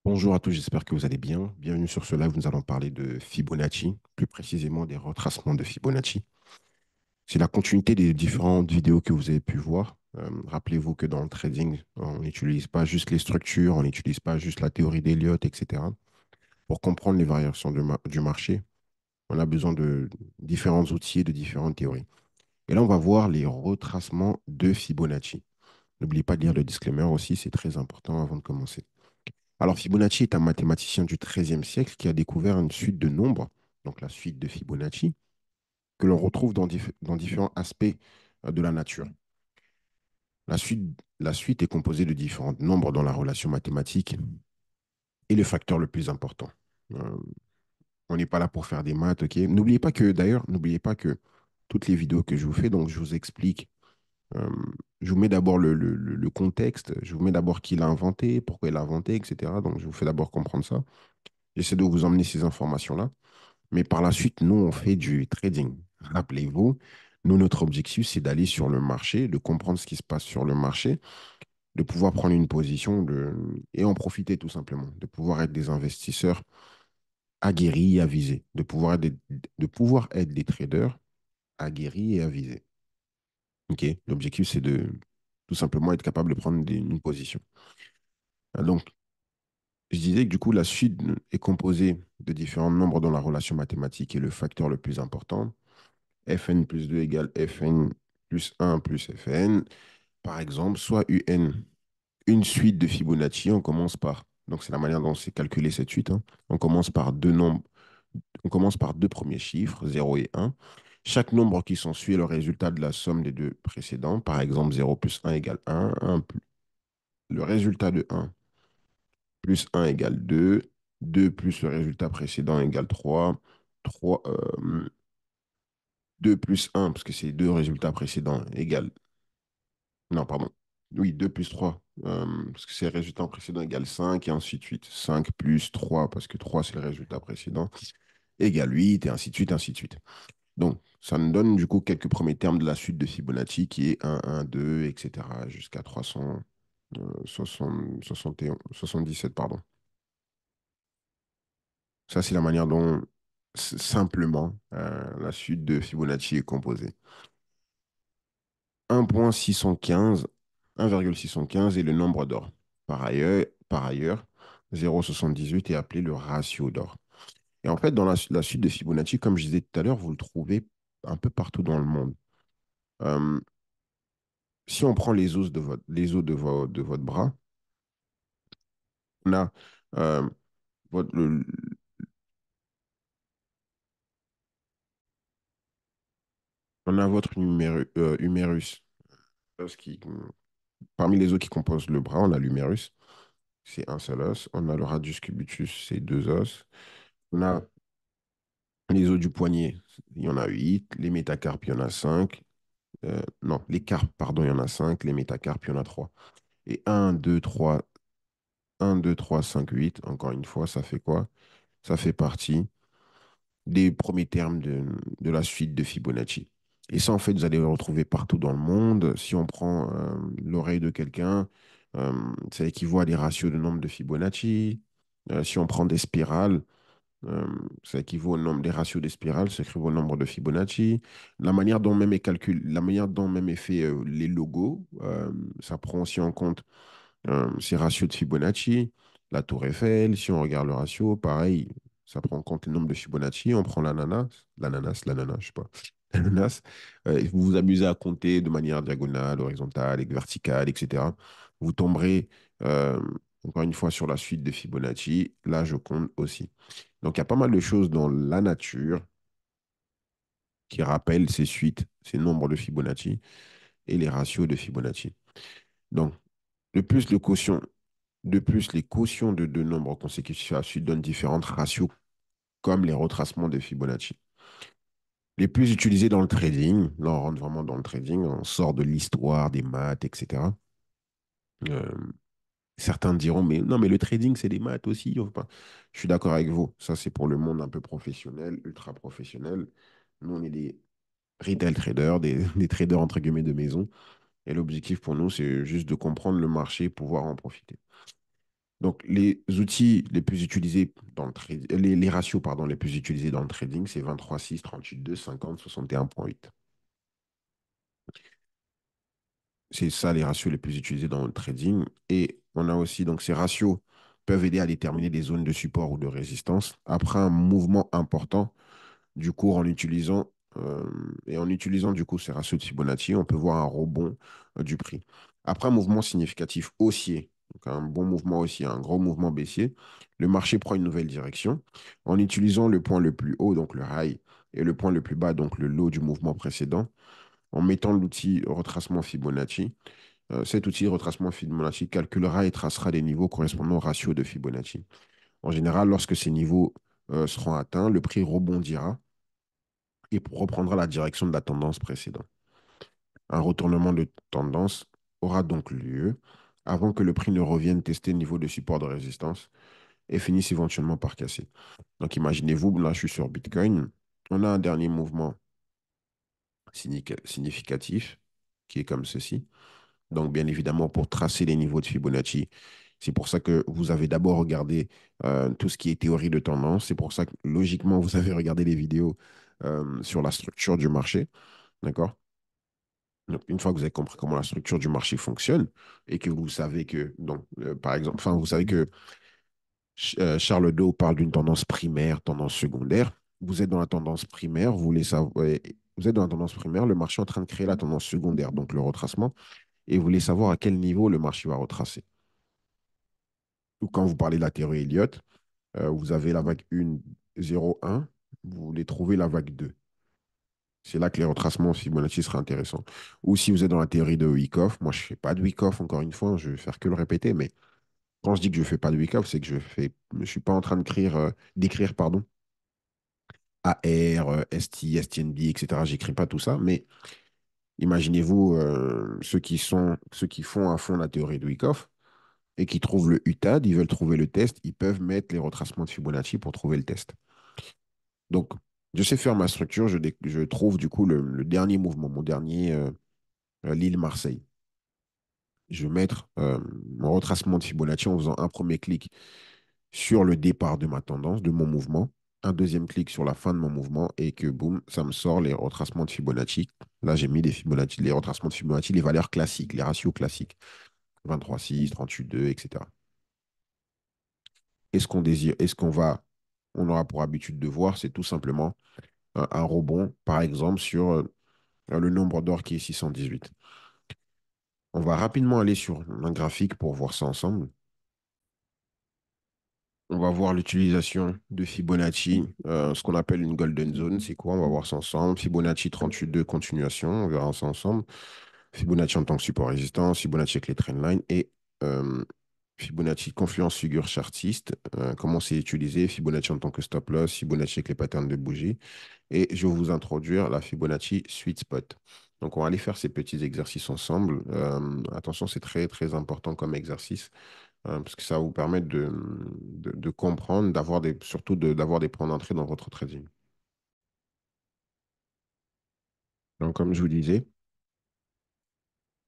Bonjour à tous, j'espère que vous allez bien. Bienvenue sur ce live, nous allons parler de Fibonacci, plus précisément des retracements de Fibonacci. C'est la continuité des différentes vidéos que vous avez pu voir. Rappelez-vous que dans le trading, on n'utilise pas juste les structures, on n'utilise pas juste la théorie d'Elliott, etc. Pour comprendre les variations du marché, on a besoin de différents outils et de différentes théories. Et là, on va voir les retracements de Fibonacci. N'oubliez pas de lire le disclaimer aussi, c'est très important avant de commencer. Alors, Fibonacci est un mathématicien du XIIIe siècle qui a découvert une suite de nombres, donc la suite de Fibonacci, que l'on retrouve dans différents aspects de la nature. La suite est composée de différents nombres dans la relation mathématique et le facteur le plus important. Euh, on n'est pas là pour faire des maths, ok? N'oubliez pas que toutes les vidéos que je vous fais, donc je vous explique, euh, je vous mets d'abord le contexte, je vous mets d'abord qui l'a inventé, pourquoi il l'a inventé, etc. Donc, je vous fais d'abord comprendre ça. J'essaie de vous emmener ces informations-là. Mais par la suite, nous, on fait du trading. Rappelez-vous, nous, notre objectif, c'est d'aller sur le marché, de comprendre ce qui se passe sur le marché, de pouvoir prendre une position et en profiter tout simplement, de pouvoir être des investisseurs aguerris et avisés, de pouvoir être des traders aguerris et avisés. OK? L'objectif, c'est de tout simplement être capable de prendre une position. Donc, je disais que du coup, la suite est composée de différents nombres dont la relation mathématique est le facteur le plus important. Fn plus 2 égale Fn plus 1 plus Fn. Par exemple, soit Un, une suite de Fibonacci, on commence par, donc c'est la manière dont c'est calculé cette suite, hein. On commence par deux nombres, on commence par deux premiers chiffres, 0 et 1. Chaque nombre qui s'ensuit est le résultat de la somme des deux précédents. Par exemple, 0 plus 1 égale 1, le résultat de 1 plus 1 égale 2, 2 plus le résultat précédent égale 3, 3 2 plus 1, parce que c'est les deux résultats précédents, égale. Non, pardon. Oui, 2 plus 3, parce que c'est le résultat précédent égale 5, et ainsi de suite. 5 plus 3, parce que 3, c'est le résultat précédent, égale 8, et ainsi de suite, ainsi de suite. Donc, ça nous donne du coup quelques premiers termes de la suite de Fibonacci, qui est 1, 1, 2, etc., jusqu'à 377, pardon. Ça, c'est la manière dont, simplement, la suite de Fibonacci est composée. 1,615, 1,615 est le nombre d'or. Par ailleurs, 0,78 est appelé le ratio d'or. Et en fait, dans la suite de Fibonacci, comme je disais tout à l'heure, vous le trouvez un peu partout dans le monde. Euh, si on prend les os de votre bras, on a, euh, votre- le- on a votre humérus. Parmi les os qui composent le bras, on a l'humérus, c'est un seul os. On a le radius cubitus, c'est deux os. On a les os du poignet, il y en a 8. Les métacarpes, il y en a 5. Non, les carpes, pardon, il y en a 5. Les métacarpes, il y en a 3. Et 1, 2, 3, 5, 8. Encore une fois, ça fait quoi? Ça fait partie des premiers termes de la suite de Fibonacci. Et ça, en fait, vous allez le retrouver partout dans le monde. Si on prend l'oreille de quelqu'un, euh, ça équivaut à des ratios de nombre de Fibonacci. Si on prend des spirales, euh, ça équivaut au nombre des ratios des spirales, ça équivaut au nombre de Fibonacci. La manière dont même est fait les logos, ça prend aussi en compte ces ratios de Fibonacci. La tour Eiffel, si on regarde le ratio, pareil, ça prend en compte le nombre de Fibonacci. On prend l'ananas, je sais pas, l'ananas. Vous vous amusez à compter de manière diagonale, horizontale, et verticale, etc. Vous tomberez euh, encore une fois sur la suite de Fibonacci. Là, je compte aussi. Donc, il y a pas mal de choses dans la nature qui rappellent ces suites, ces nombres de Fibonacci et les ratios de Fibonacci. Donc, de plus, les quotients de deux nombres consécutifs à la suite donnent différentes ratios, comme les retracements de Fibonacci. Les plus utilisés dans le trading, là on rentre vraiment dans le trading, on sort de l'histoire, des maths, etc. Euh, Certains diront, mais non, mais le trading, c'est des maths aussi. Enfin, je suis d'accord avec vous. Ça, c'est pour le monde un peu professionnel, ultra professionnel. Nous, on est des retail traders, des traders entre guillemets de maison. Et l'objectif pour nous, c'est juste de comprendre le marché et pouvoir en profiter. Donc, les outils les plus utilisés dans le trading, les ratios, pardon, les plus utilisés dans le trading, c'est 23, 6, 38, 2, 50, 61,8. C'est ça les ratios les plus utilisés dans le trading. Et on a aussi, donc ces ratios peuvent aider à déterminer des zones de support ou de résistance après un mouvement important du cours euh, en utilisant du coup ces ratios de Fibonacci, on peut voir un rebond du prix. Après un mouvement significatif haussier, donc un bon mouvement haussier, un gros mouvement baissier, le marché prend une nouvelle direction en utilisant le point le plus haut, donc le high, et le point le plus bas, donc le low du mouvement précédent, en mettant l'outil retracement Fibonacci. Cet outil retracement Fibonacci calculera et tracera les niveaux correspondant au ratio de Fibonacci. En général, lorsque ces niveaux seront atteints, le prix rebondira et reprendra la direction de la tendance précédente. Un retournement de tendance aura donc lieu avant que le prix ne revienne tester le niveau de support de résistance et finisse éventuellement par casser. Donc imaginez-vous, là je suis sur Bitcoin, on a un dernier mouvement significatif qui est comme ceci. Donc bien évidemment pour tracer les niveaux de Fibonacci, c'est pour ça que vous avez d'abord regardé tout ce qui est théorie de tendance, c'est pour ça que logiquement vous avez regardé les vidéos sur la structure du marché, d'accord? Donc, une fois que vous avez compris comment la structure du marché fonctionne et que vous savez que, donc, par exemple, enfin, vous savez que Charles Dow parle d'une tendance primaire, tendance secondaire. Vous êtes dans la tendance primaire, vous voulez savoir, vous êtes dans la tendance primaire, le marché est en train de créer la tendance secondaire, donc le retracement, et vous voulez savoir à quel niveau le marché va retracer. Ou quand vous parlez de la théorie Elliott, vous avez la vague 1, 0, 1, vous voulez trouver la vague 2. C'est là que les retracements Fibonacci seraient intéressants. Ou si vous êtes dans la théorie de Wyckoff, moi je ne fais pas de Wyckoff, encore une fois, je vais faire que le répéter, mais quand je dis que je ne fais pas de Wyckoff, c'est que je suis pas en train d'écrire pardon, AR, ST, STNB, etc. J'écris pas tout ça, mais imaginez-vous ceux qui font à fond la théorie de Wyckoff et qui trouvent le UTAD, ils veulent trouver le test, ils peuvent mettre les retracements de Fibonacci pour trouver le test. Donc, je sais faire ma structure, je trouve du coup le dernier mouvement, mon dernier Lille-Marseille. Je vais mettre mon retracement de Fibonacci en faisant un premier clic sur le départ de ma tendance, de mon mouvement, un deuxième clic sur la fin de mon mouvement et que boum, ça me sort les retracements de Fibonacci. Là, j'ai mis les retracements de Fibonacci, les valeurs classiques, les ratios classiques, 23,6, 38,2, etc. Et ce qu'on désire, et ce on aura pour habitude de voir, c'est tout simplement un rebond, par exemple, sur le nombre d'or qui est 618. On va rapidement aller sur un graphique pour voir ça ensemble. On va voir l'utilisation de Fibonacci, ce qu'on appelle une golden zone. C'est quoi? On va voir ça ensemble. Fibonacci 38,2 continuation, on verra ça ensemble. Fibonacci en tant que support résistance, Fibonacci avec les trendlines et euh, Fibonacci confluence figure chartiste, comment c'est utilisé, Fibonacci en tant que stop loss, Fibonacci avec les patterns de bougies. Et je vais vous introduire la Fibonacci sweet spot. Donc, on va aller faire ces petits exercices ensemble. Attention, c'est très, très important comme exercice parce que ça va vous permettre de comprendre, surtout d'avoir des points d'entrée dans votre trading. Donc, comme je vous disais,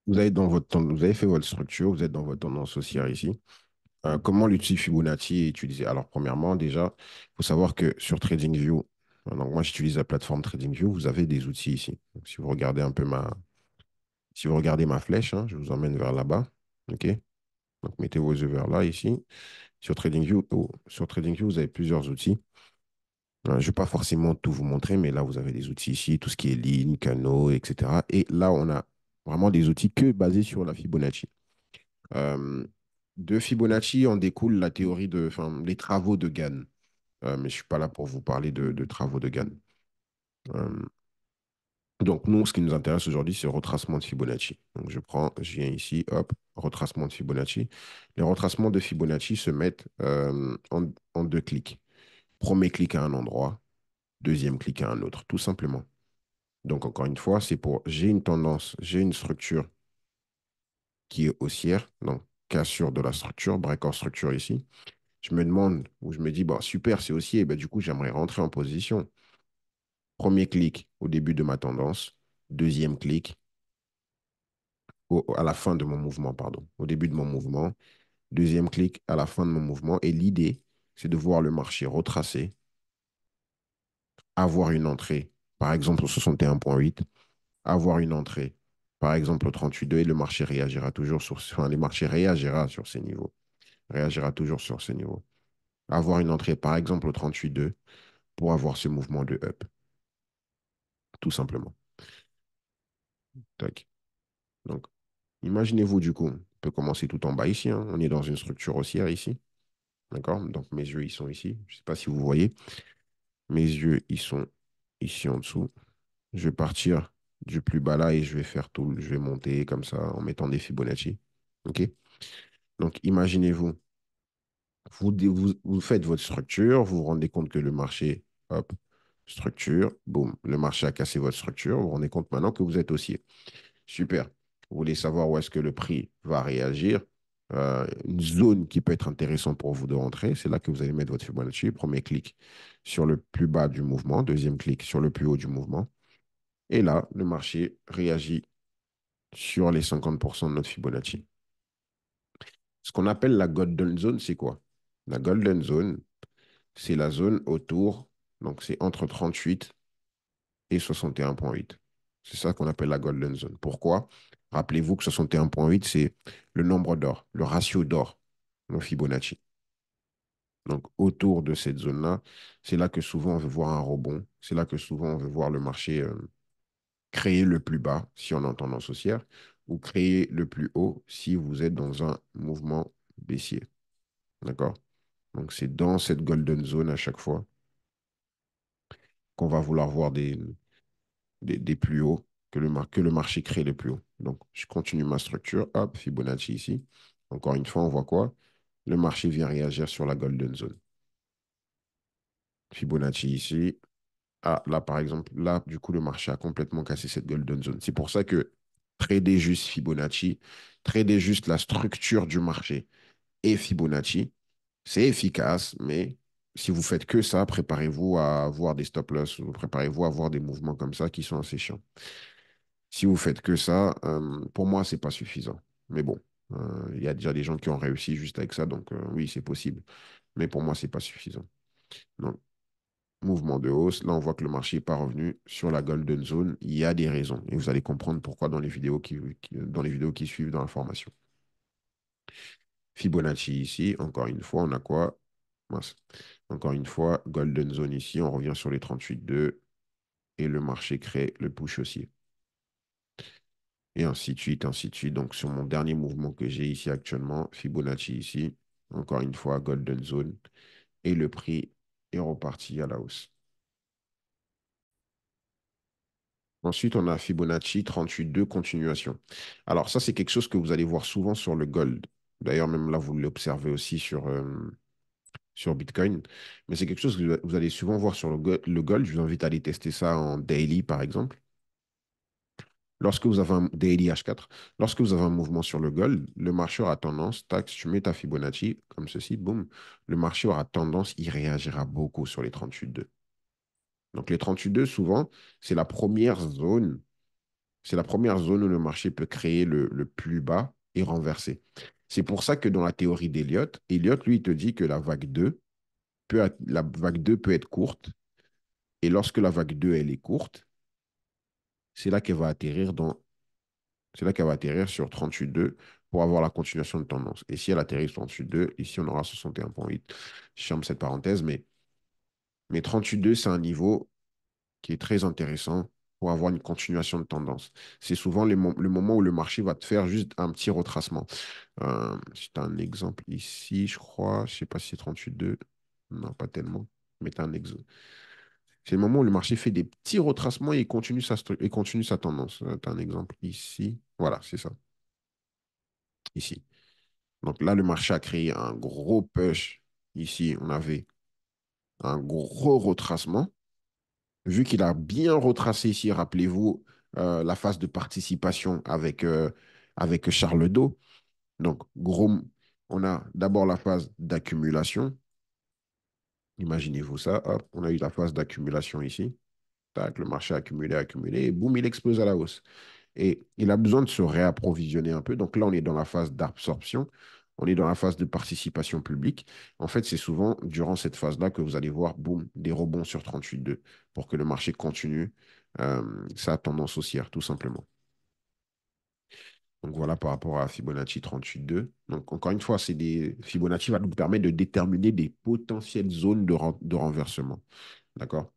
vous avez fait votre structure, vous êtes dans votre tendance haussière ici. Comment l'outil Fibonacci est utilisé? Alors, premièrement, déjà, il faut savoir que sur TradingView, donc moi j'utilise la plateforme TradingView, vous avez des outils ici. Donc, si vous regardez ma flèche, hein, je vous emmène vers là-bas. OK? Donc, mettez vos yeux vers là ici. Sur TradingView, vous avez plusieurs outils. Je ne vais pas forcément tout vous montrer, mais là, vous avez des outils ici, tout ce qui est ligne, canaux, etc. Et là, on a vraiment des outils que basés sur la Fibonacci. Euh, de Fibonacci, en découle enfin, les travaux de Gann. Mais je ne suis pas là pour vous parler de travaux de Gann. Euh, donc, nous, ce qui nous intéresse aujourd'hui, c'est le retracement de Fibonacci. Donc, je viens ici, hop, retracement de Fibonacci. Les retracements de Fibonacci se mettent en deux clics. Premier clic à un endroit, deuxième clic à un autre, tout simplement. Donc, encore une fois, j'ai une tendance, j'ai une structure qui est haussière, donc cassure de la structure, breakout structure ici. Je me demande, ou je me dis, bah, super, c'est haussier, bah, du coup, j'aimerais rentrer en position. Premier clic au début de ma tendance, deuxième clic à la fin de mon mouvement, pardon, au début de mon mouvement, Deuxième clic à la fin de mon mouvement. Et l'idée, c'est de voir le marché retracer, avoir une entrée, par exemple au 61,8, avoir une entrée, par exemple au 38,2, et le marché réagira toujours enfin, le marché réagira sur ces niveaux. Réagira toujours sur ces niveaux. Avoir une entrée, par exemple au 38,2, pour avoir ce mouvement de up, tout simplement. Tac. Donc, imaginez-vous du coup, on peut commencer tout en bas ici, hein. On est dans une structure haussière ici. D'accord? Donc, mes yeux, ils sont ici. Je ne sais pas si vous voyez. Mes yeux, ils sont ici en dessous. Je vais partir du plus bas là et je vais faire tout. Je vais monter comme ça en mettant des Fibonacci. OK? Donc, imaginez-vous, vous faites votre structure, vous vous rendez compte que le marché, hop, structure, boum, le marché a cassé votre structure. Vous vous rendez compte maintenant que vous êtes haussier. Super. Vous voulez savoir où est-ce que le prix va réagir. Une zone qui peut être intéressante pour vous de rentrer, c'est là que vous allez mettre votre Fibonacci. Premier clic sur le plus bas du mouvement, deuxième clic sur le plus haut du mouvement. Et là, le marché réagit sur les 50% de notre Fibonacci. Ce qu'on appelle la Golden Zone, c'est quoi? La Golden Zone, c'est la zone autour, donc c'est entre 38 et 61,8. C'est ça qu'on appelle la Golden Zone. Pourquoi? Rappelez-vous que 61,8, c'est le nombre d'or, le ratio d'or, le Fibonacci. Donc, autour de cette zone-là, c'est là que souvent on veut voir un rebond. C'est là que souvent on veut voir le marché créer le plus bas si on est en tendance haussière ou créer le plus haut si vous êtes dans un mouvement baissier. D'accord? Donc, c'est dans cette golden zone à chaque fois qu'on va vouloir voir des plus hauts que le marché crée les plus hauts. Donc, je continue ma structure. Hop, Fibonacci ici. Encore une fois, on voit quoi? Le marché vient réagir sur la golden zone. Fibonacci ici. Ah, là, par exemple, là, du coup, le marché a complètement cassé cette golden zone. C'est pour ça que trader juste Fibonacci, trader juste la structure du marché et Fibonacci, c'est efficace, mais si vous faites que ça, préparez-vous à avoir des stop loss, préparez-vous à avoir des mouvements comme ça qui sont assez chiants. Si vous faites que ça, pour moi, c'est pas suffisant. Mais bon, il y a déjà des gens qui ont réussi juste avec ça, donc oui, c'est possible. Mais pour moi, c'est pas suffisant. Donc, mouvement de hausse. Là, on voit que le marché n'est pas revenu sur la golden zone. Il y a des raisons. Et vous allez comprendre pourquoi dans les vidéos dans les vidéos qui suivent dans la formation. Fibonacci ici, encore une fois, on a quoi? Mince. Encore une fois, golden zone ici, on revient sur les 38,2 et le marché crée le push haussier. Et ainsi de suite, ainsi de suite. Donc, sur mon dernier mouvement que j'ai ici actuellement, Fibonacci ici, encore une fois, golden zone, et le prix est reparti à la hausse. Ensuite, on a Fibonacci 38,2 continuation. Alors, ça, c'est quelque chose que vous allez voir souvent sur le gold. D'ailleurs, même là, vous l'observez aussi sur Bitcoin. Mais c'est quelque chose que vous allez souvent voir sur le gold. Je vous invite à aller tester ça en daily, par exemple. Lorsque vous avez un daily H4, lorsque vous avez un mouvement sur le gold, le marché aura tendance, tac, si tu mets ta Fibonacci comme ceci, boum, le marché aura tendance, il réagira beaucoup sur les 38,2. Donc les 38,2, souvent, c'est la première zone, c'est la première zone où le marché peut créer le plus bas et renverser. C'est pour ça que dans la théorie d'Elliott, Elliott, lui, il te dit que la vague 2 peut être courte, et lorsque la vague 2 elle est courte, c'est là qu'elle va atterrir c'est là qu'elle va atterrir sur 38,2 pour avoir la continuation de tendance. Et si elle atterrit sur 38,2, ici, on aura 61,8. Je ferme cette parenthèse, mais 38,2, c'est un niveau qui est très intéressant pour avoir une continuation de tendance. C'est souvent le moment où le marché va te faire juste un petit retracement. C'est un exemple ici, je crois. Je ne sais pas si c'est 38,2. Non, pas tellement. Mais c'est un exemple. C'est le moment où le marché fait des petits retracements et il continue sa tendance. Tu as un exemple ici. Voilà, c'est ça. Ici. Donc là, le marché a créé un gros push. Ici, on avait un gros retracement. Vu qu'il a bien retracé ici, rappelez-vous la phase de participation avec Charles Do. Donc, gros, on a d'abord la phase d'accumulation. Imaginez-vous ça. Hop, on a eu la phase d'accumulation ici. Tac, le marché a accumulé, accumulé, et boum, il explose à la hausse. Et il a besoin de se réapprovisionner un peu. Donc là, on est dans la phase d'absorption. On est dans la phase de participation publique. En fait, c'est souvent durant cette phase-là que vous allez voir, boum, des rebonds sur 38,2 pour que le marché continue sa tendance haussière, tout simplement. Donc voilà par rapport à Fibonacci 38,2. Donc encore une fois, Fibonacci va nous permettre de déterminer des potentielles zones de renversement. D'accord?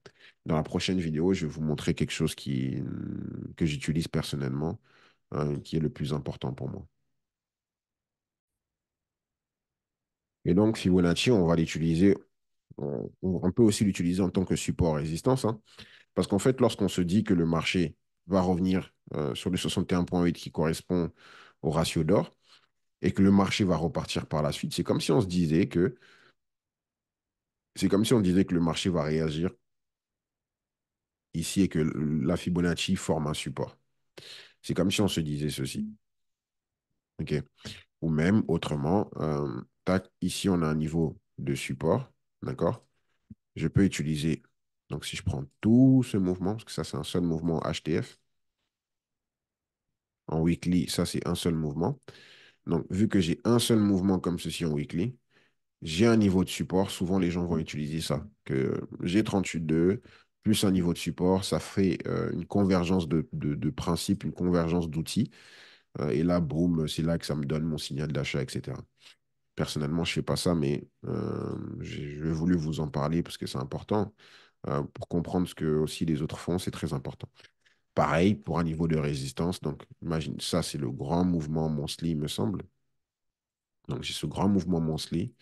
Dans la prochaine vidéo, je vais vous montrer quelque chose que j'utilise personnellement, qui est le plus important pour moi. Et donc, Fibonacci, on va l'utiliser, on peut aussi l'utiliser en tant que support résistance, hein, parce qu'en fait, lorsqu'on se dit que le marché va revenir sur le 61,8 qui correspond au ratio d'or, et que le marché va repartir par la suite, c'est comme si on disait que le marché va réagir ici et que la Fibonacci forme un support. C'est comme si on se disait ceci. OK? Ou même autrement, tac, ici on a un niveau de support, d'accord? Je peux utiliser, donc si je prends tout ce mouvement, parce que ça c'est un seul mouvement HTF, en weekly, ça c'est un seul mouvement. Donc vu que j'ai un seul mouvement comme ceci en weekly, j'ai un niveau de support, souvent les gens vont utiliser ça, que j'ai 38,2 plus un niveau de support, ça fait une convergence de principes, une convergence d'outils. Et là, boum, c'est là que ça me donne mon signal d'achat, etc. Personnellement, je ne fais pas ça, mais j'ai voulu vous en parler parce que c'est important. Pour comprendre ce que aussi les autres font, c'est très important. Pareil pour un niveau de résistance. Donc, imagine, ça, c'est le grand mouvement monthly, il me semble. Donc, j'ai ce grand mouvement monthly.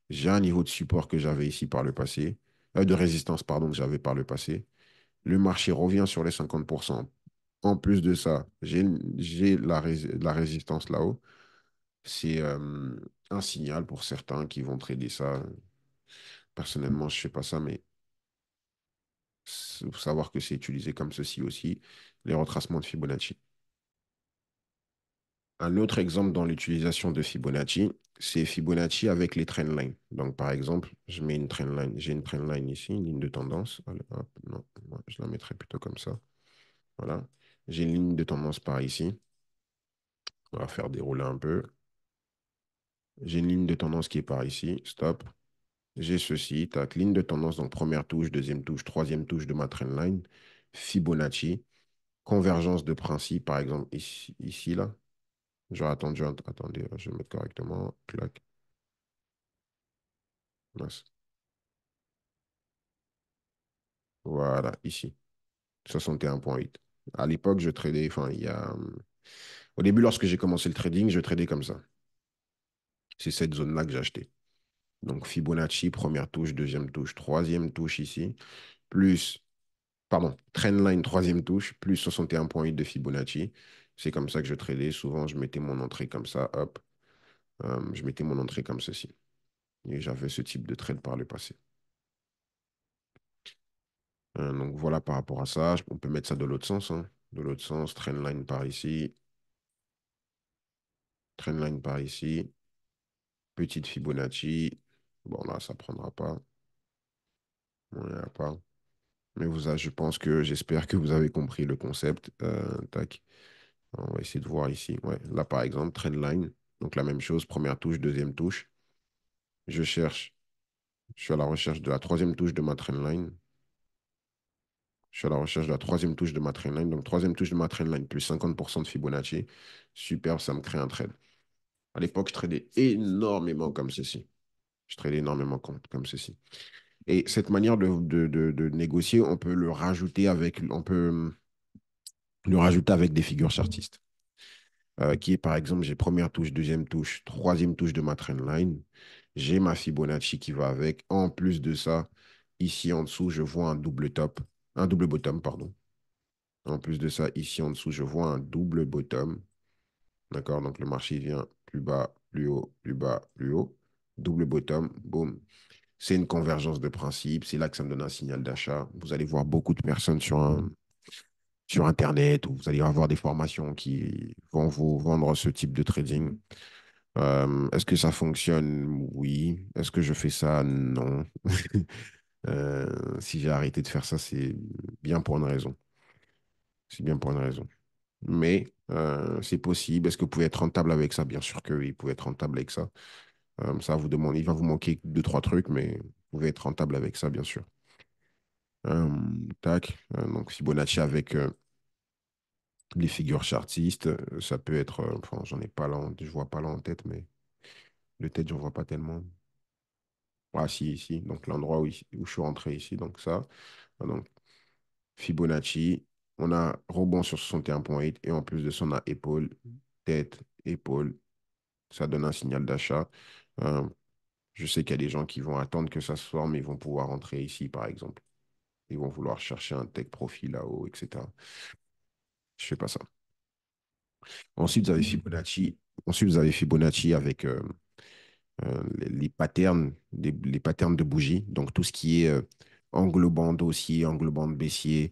J'ai un niveau de support que j'avais ici par le passé, de résistance, pardon, que j'avais par le passé. Le marché revient sur les 50%. En plus de ça, j'ai la résistance là-haut. C'est un signal pour certains qui vont trader ça. Personnellement, je ne fais pas ça, mais il faut savoir que c'est utilisé comme ceci aussi, les retracements de Fibonacci. Un autre exemple dans l'utilisation de Fibonacci, c'est Fibonacci avec les trendlines. Donc, par exemple, je mets une trendline. J'ai une trendline ici, une ligne de tendance. Allez, hop, non, moi, je la mettrai plutôt comme ça. Voilà. J'ai une ligne de tendance par ici. On va faire dérouler un peu. J'ai une ligne de tendance qui est par ici. Stop. J'ai ceci. Tac. Ligne de tendance, donc première touche, deuxième touche, troisième touche de ma trendline. Fibonacci. Convergence de principe, par exemple, ici là. J'aurais attendu, attendez, je vais mettre correctement. Clac. Mince. Voilà, ici. 61,8. À l'époque, je tradais, enfin, au début, lorsque j'ai commencé le trading, je tradais comme ça. C'est cette zone-là que j'ai acheté. Donc, Fibonacci, première touche, deuxième touche, troisième touche ici, plus, pardon, trendline, troisième touche, plus 61,8 de Fibonacci. C'est comme ça que je tradais. Souvent, je mettais mon entrée comme ça, hop. Je mettais mon entrée comme ceci. Et j'avais ce type de trade par le passé. Donc voilà par rapport à ça. On peut mettre ça de l'autre sens, hein. De l'autre sens, trendline par ici, petite Fibonacci. Bon là, ça prendra pas. On n'y a pas. Mais je pense que j'espère que vous avez compris le concept. Tac. On va essayer de voir ici. Ouais. Là, par exemple, trendline. Donc la même chose, première touche, deuxième touche. Je cherche. Je suis à la recherche de la troisième touche de ma trendline. Je suis à la recherche de la troisième touche de ma trendline. Donc, troisième touche de ma trendline, plus 50% de Fibonacci. Super, ça me crée un trade. À l'époque, je tradais énormément comme ceci. Je tradais énormément comme ceci. Et cette manière de négocier, on peut le rajouter avec des figures chartistes. Qui est par exemple, j'ai première touche, deuxième touche, troisième touche de ma trendline. J'ai ma Fibonacci qui va avec. En plus de ça, ici en dessous, je vois un double bottom, pardon. En plus de ça, ici en dessous, je vois un double bottom. D'accord? Donc le marché vient plus bas, plus haut, plus bas, plus haut. Double bottom, boum. C'est une convergence de principe. C'est là que ça me donne un signal d'achat. Vous allez voir beaucoup de personnes sur Internet où vous allez avoir des formations qui vont vous vendre ce type de trading. Est-ce que ça fonctionne? Oui. Est-ce que je fais ça? Non. Si j'ai arrêté de faire ça, c'est bien pour une raison. C'est bien pour une raison. mais c'est possible. Est-ce que vous pouvez être rentable avec ça? Bien sûr que oui, vous pouvez être rentable avec ça. Ça vous demande, il va vous manquer deux, trois trucs, mais vous pouvez être rentable avec ça, bien sûr. Euh, tac. Donc Fibonacci avec les figures chartistes, ça peut être, enfin, j'en ai pas là, je vois pas là en tête, mais de tête, j'en vois pas tellement. Ah, si, ici, donc l'endroit où je suis rentré ici, donc ça. Donc, Fibonacci, on a rebond sur 61,8 et en plus de ça, on a épaule, tête, épaule. Ça donne un signal d'achat. Euh, je sais qu'il y a des gens qui vont attendre que ça se forme, ils vont pouvoir rentrer ici, par exemple. Ils vont vouloir chercher un tech profil là-haut, etc. Je fais pas ça. Ensuite, vous avez Fibonacci. Ensuite, vous avez Fibonacci avec les patterns, les patterns de bougies. Donc, tout ce qui est englobant haussier, englobant baissier,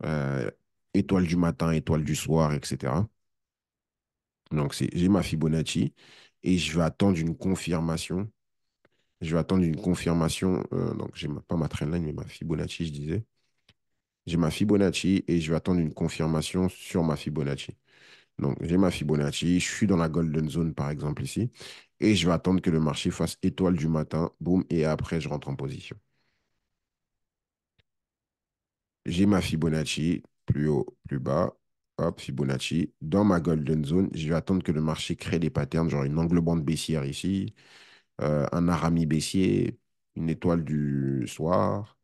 euh, étoile du matin, étoile du soir, etc. Donc, j'ai ma Fibonacci et je vais attendre une confirmation. Je vais attendre une confirmation. Donc, pas ma trendline, mais ma Fibonacci, je disais. J'ai ma Fibonacci et je vais attendre une confirmation sur ma Fibonacci. Donc, j'ai ma Fibonacci, je suis dans la Golden Zone, par exemple, ici, et je vais attendre que le marché fasse étoile du matin, boum, et après, je rentre en position. J'ai ma Fibonacci, plus haut, plus bas, hop, Fibonacci. Dans ma Golden Zone, je vais attendre que le marché crée des patterns, genre une englobante baissière ici, un harami baissier, une étoile du soir,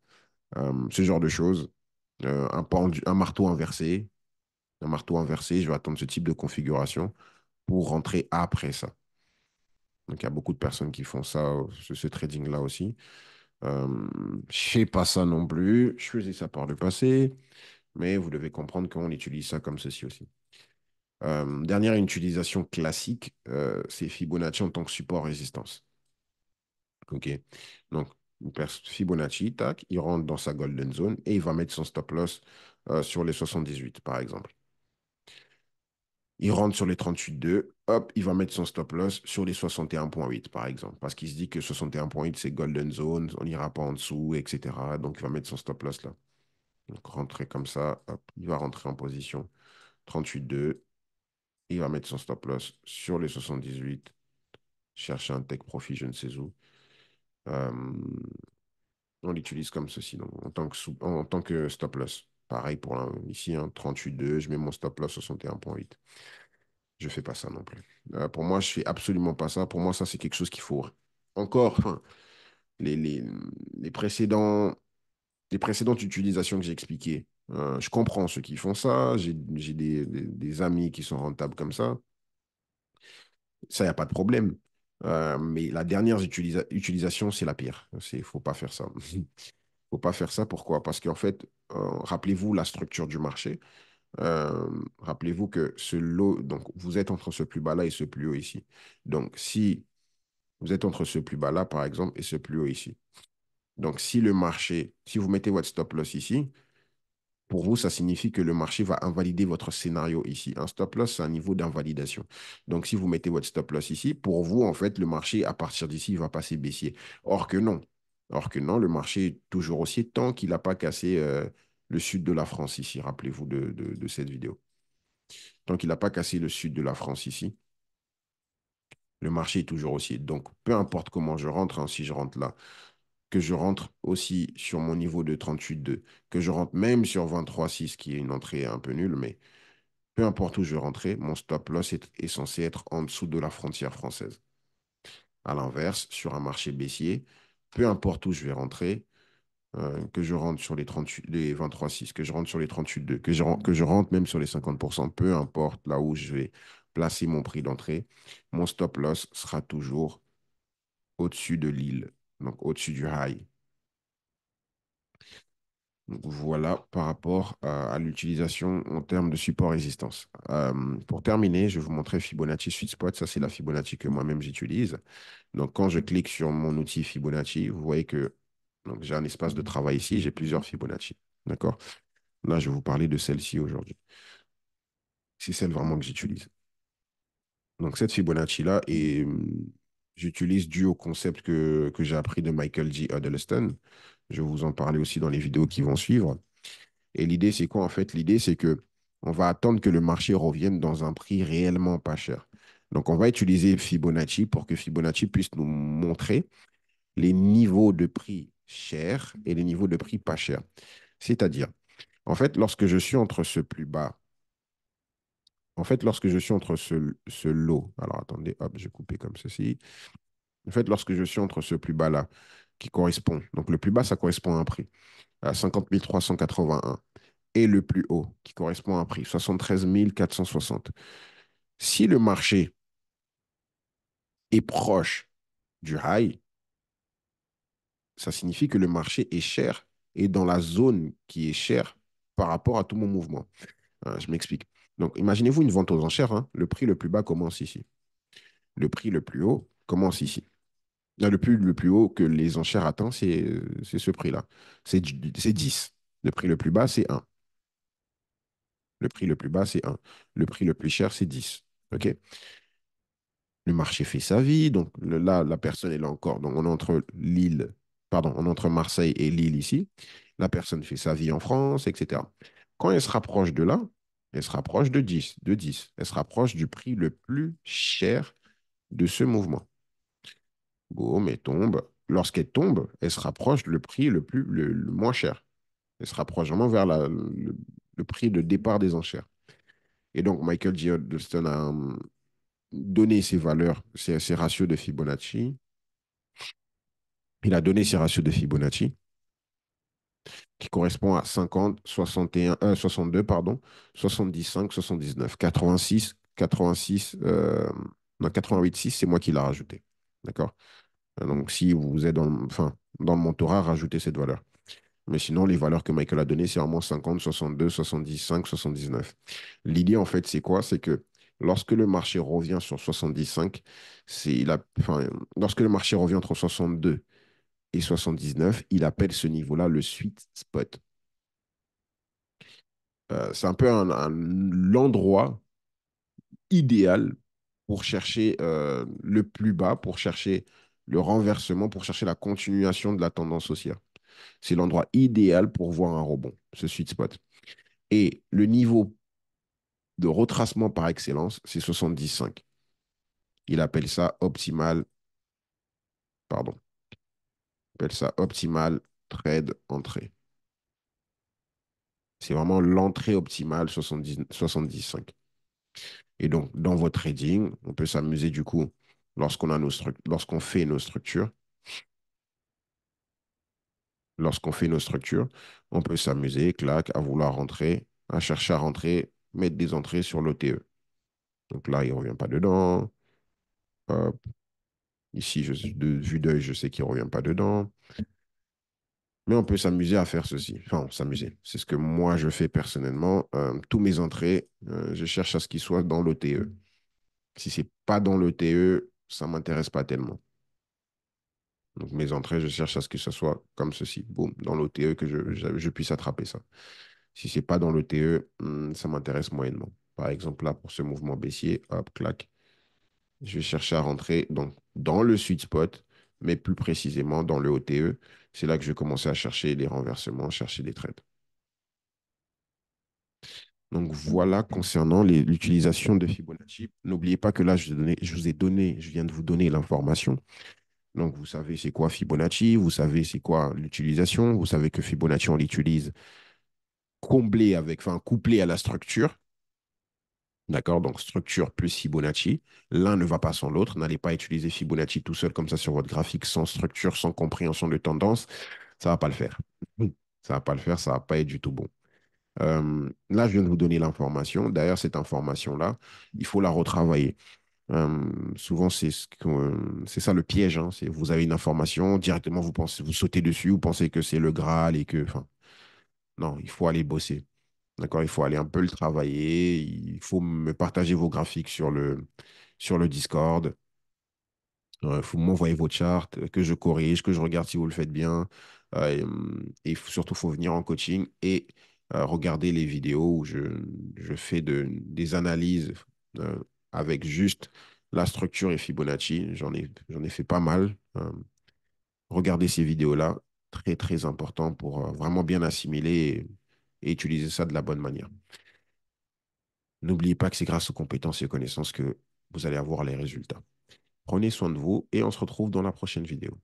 ce genre de choses. Un marteau inversé. Un marteau inversé, je vais attendre ce type de configuration pour rentrer après ça. Donc, il y a beaucoup de personnes qui font ça, ce trading-là aussi. Euh, je ne fais pas ça non plus. Je faisais ça par le passé, mais vous devez comprendre qu'on utilise ça comme ceci aussi. Dernière utilisation classique, c'est Fibonacci en tant que support résistance. OK. Donc, Fibonacci, tac, il rentre dans sa golden zone et il va mettre son stop loss sur les 78, par exemple. Il rentre sur les 38,2, hop, il va mettre son stop loss sur les 61,8 par exemple, parce qu'il se dit que 61,8 c'est golden zone, on n'ira pas en dessous, etc. Donc il va mettre son stop loss là. Donc rentrer comme ça, hop, il va rentrer en position 38,2, il va mettre son stop loss sur les 78, chercher un take profit, je ne sais où. Euh, on l'utilise comme ceci, donc, en tant que stop loss. Pareil pour ici, hein, 38,2, je mets mon stop loss 61,8. Je fais pas ça non plus. Pour moi, je fais absolument pas ça. Pour moi, ça, c'est quelque chose qu'il faut encore. Enfin, les, les, les précédents, les précédentes utilisations que j'ai expliquées, je comprends ceux qui font ça. J'ai des amis qui sont rentables comme ça. Ça, il n'y a pas de problème. Mais la dernière utilisation, c'est la pire. Il ne faut pas faire ça. Il ne faut pas faire ça. Pourquoi? Parce qu'en fait, rappelez-vous la structure du marché. Rappelez-vous que ce lot, donc vous êtes entre ce plus bas-là et ce plus haut ici. Donc, si vous êtes entre ce plus bas-là, par exemple, et ce plus haut ici. Donc, si le marché, si vous mettez votre stop loss ici, pour vous, ça signifie que le marché va invalider votre scénario ici. Un stop loss, c'est un niveau d'invalidation. Donc, si vous mettez votre stop loss ici, pour vous, en fait, le marché, à partir d'ici, il va passer baissier. Or que non. Or que non, le marché est toujours haussier tant qu'il n'a pas cassé le sud de la France ici. Rappelez-vous de cette vidéo. Tant qu'il n'a pas cassé le sud de la France ici, le marché est toujours haussier. Donc, peu importe comment je rentre, hein, si je rentre là, que je rentre aussi sur mon niveau de 38,2, que je rentre même sur 23,6, qui est une entrée un peu nulle, mais peu importe où je vais rentrer, mon stop loss est censé être en dessous de la frontière française. À l'inverse, sur un marché baissier, peu importe où je vais rentrer, que je rentre sur les 38, les 23,6, que je rentre sur les 38,2, que je rentre même sur les 50%, peu importe là où je vais placer mon prix d'entrée, mon stop loss sera toujours au-dessus de l'île, donc au-dessus du high. Donc, voilà par rapport à l'utilisation en termes de support résistance. Pour terminer, je vais vous montrer Fibonacci Sweet Spot. Ça, c'est la Fibonacci que moi-même j'utilise. Donc, quand je clique sur mon outil Fibonacci, vous voyez que donc, j'ai un espace de travail ici, j'ai plusieurs Fibonacci. D'accord? Là, je vais vous parler de celle-ci aujourd'hui. C'est celle vraiment que j'utilise. Donc, cette Fibonacci-là, et j'utilise dû au concept que j'ai appris de Michael G. Huddleston. Je vais vous en parler aussi dans les vidéos qui vont suivre. Et l'idée, c'est quoi en fait? L'idée, c'est que On va attendre que le marché revienne dans un prix réellement pas cher. Donc, on va utiliser Fibonacci pour que Fibonacci puisse nous montrer les niveaux de prix chers et les niveaux de prix pas chers. C'est-à-dire, en fait, lorsque je suis entre ce plus bas, en fait, lorsque je suis entre ce lot, alors attendez, hop, je vais couper comme ceci. En fait, lorsque je suis entre ce plus bas-là, qui correspond, donc le plus bas, ça correspond à un prix, à 50 381, et le plus haut, qui correspond à un prix, 73 460. Si le marché est proche du high, ça signifie que le marché est cher et dans la zone qui est chère par rapport à tout mon mouvement. Je m'explique. Donc, imaginez-vous une vente aux enchères, hein. Le prix le plus bas commence ici. Le prix le plus haut commence ici. Là, le plus haut que les enchères atteignent, c'est ce prix-là. C'est 10. Le prix le plus bas, c'est un. Le prix le plus bas, c'est un. Le prix le plus cher, c'est 10. OK? Le marché fait sa vie. Donc là, la personne est là encore. Donc on est entre Lille, pardon, on est entre Marseille et Lille ici. La personne fait sa vie en France, etc. Quand elle se rapproche de là, elle se rapproche de 10. Elle se rapproche du prix le plus cher de ce mouvement. Boum, elle tombe. Lorsqu'elle tombe, elle se rapproche le prix le moins cher. Elle se rapproche vraiment vers le prix de départ des enchères. Et donc, Michael J. Huddleston a donné ses valeurs, ses ratios de Fibonacci. Il a donné ses ratios de Fibonacci, qui correspond à 50, 61, 62, pardon, 75, 79, 86, 86, non, 88, 6, c'est moi qui l'ai rajouté. D'accord? Donc, si vous êtes enfin, dans le mentorat, rajoutez cette valeur. Mais sinon, les valeurs que Michael a données, c'est vraiment 50, 62, 75, 79. L'idée, en fait, c'est quoi? C'est que lorsque le marché revient sur 75, enfin, lorsque le marché revient entre 62 et 79, il appelle ce niveau-là le sweet spot. C'est un peu l'endroit idéal pour chercher le plus bas, pour chercher le renversement, pour chercher la continuation de la tendance haussière. C'est l'endroit idéal pour voir un rebond, ce sweet spot. Et le niveau de retracement par excellence, c'est 75. Il appelle ça optimal, pardon, il appelle ça optimal trade entrée. C'est vraiment l'entrée optimale 75. Et donc, dans votre trading, on peut s'amuser du coup lorsqu'on fait nos structures. Lorsqu'on fait nos structures, on peut s'amuser, clac, à vouloir rentrer, à chercher à rentrer, mettre des entrées sur l'OTE. Donc là, il ne revient pas dedans. Hop. Ici, de vue d'œil, je sais qu'il ne revient pas dedans. Mais on peut s'amuser à faire ceci. Enfin, s'amuser. C'est ce que moi, je fais personnellement. Tous mes entrées, je cherche à ce qu'ils soient dans l'OTE. Si ce n'est pas dans l'OTE, ça ne m'intéresse pas tellement. Donc, mes entrées, je cherche à ce que ce soit comme ceci. Boum, dans l'OTE, que je puisse attraper ça. Si ce n'est pas dans l'OTE, ça m'intéresse moyennement. Par exemple, là, pour ce mouvement baissier, hop, clac, je vais chercher à rentrer donc, dans le sweet spot, mais plus précisément dans le OTE. C'est là que je vais commencer à chercher les renversements, chercher des trades. Donc voilà concernant l'utilisation de Fibonacci. N'oubliez pas que là, je viens de vous donner l'information. Donc vous savez c'est quoi Fibonacci, vous savez c'est quoi l'utilisation, vous savez que Fibonacci, on l'utilise couplé à la structure. D'accord? Donc, structure plus Fibonacci. L'un ne va pas sans l'autre. N'allez pas utiliser Fibonacci tout seul comme ça sur votre graphique, sans structure, sans compréhension de tendance. Ça ne va pas le faire. Ça ne va pas le faire, ça ne va pas être du tout bon. Là, je viens de vous donner l'information. Derrière cette information-là, il faut la retravailler. Souvent, c'est ça le piège, hein. Vous avez une information, directement, vous sautez dessus, vous pensez que c'est le Graal et que. Enfin, non, il faut aller bosser. D'accord? Il faut aller un peu le travailler. Il faut me partager vos graphiques sur le Discord. Il faut m'envoyer vos charts, que je corrige, que je regarde si vous le faites bien. Et surtout, il faut venir en coaching et regarder les vidéos où je fais des analyses euh, avec juste la structure et Fibonacci. J'en ai fait pas mal. Regardez ces vidéos-là, très, très important pour vraiment bien assimiler et utiliser ça de la bonne manière. N'oubliez pas que c'est grâce aux compétences et aux connaissances que vous allez avoir les résultats. Prenez soin de vous et on se retrouve dans la prochaine vidéo.